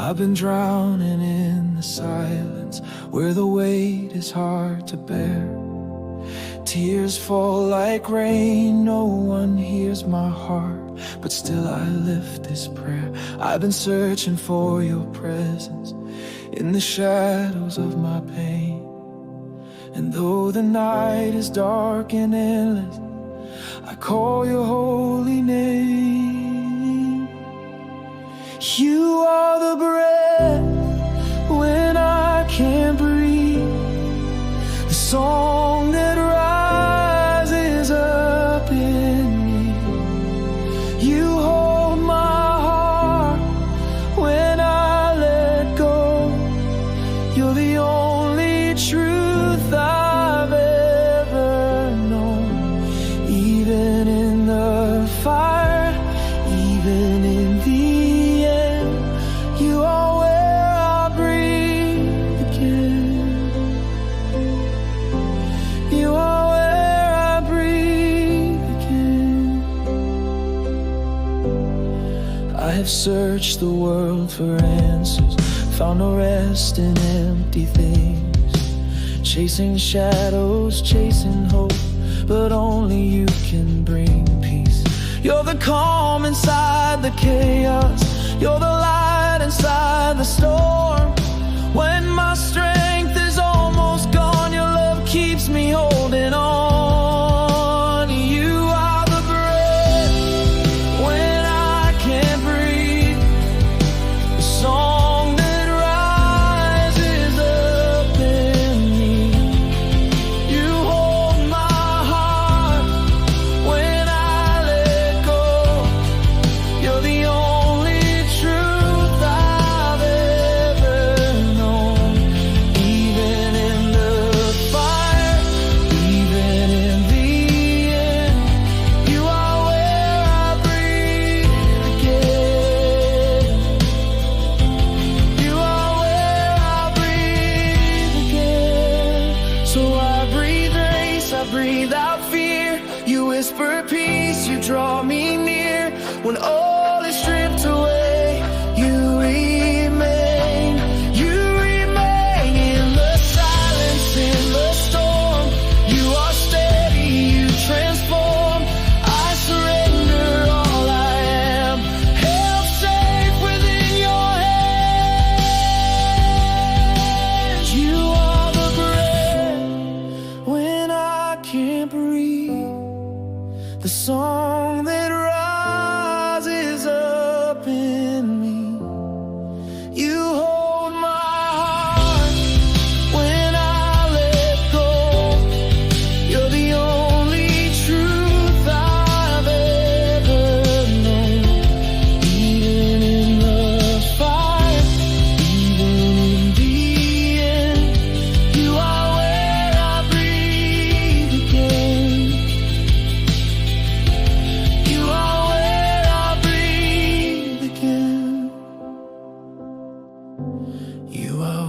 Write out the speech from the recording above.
I've been drowning in the silence where the weight is hard to bear. Tears fall like rain, no one hears my heart, but still I lift this prayer. I've been searching for your presence in the shadows of my pain. And though the night is dark and endless, I call your holy name. You are the breath when I can't breathe, the song that rises up in me. You hold my heart when I let go. You're the only truth I've ever known. Even in the fire, even in the end, you are where I breathe again. You are where I breathe again. I have searched the world for answers, found no rest in empty things, chasing shadows, chasing hope, but only you can bring peace. You're the calm inside the chaos, you're the light inside the storm. When my strength is almost gone, your love keeps me holding on. You are the breath when I can't breathe, the song that rises up in me. You hold my heart when I let go. You're the only truth I've ever known. Even in the fire, even in the end, you are where I breathe again. You are where I breathe again. So I breathe grace, I breathe out fear. You whisper peace, you draw me near. When all is stripped away, you remain. You remain in the silence, in the storm. You are steady, you transform. I surrender all I am, held safe within your hands. You are the breath when I can't breathe, the song that rises up in me. You hold my heart when I let go. You're the only truth I've ever known. Even in the fire, even in the end, you are where I breathe again. You are where I breathe again. You are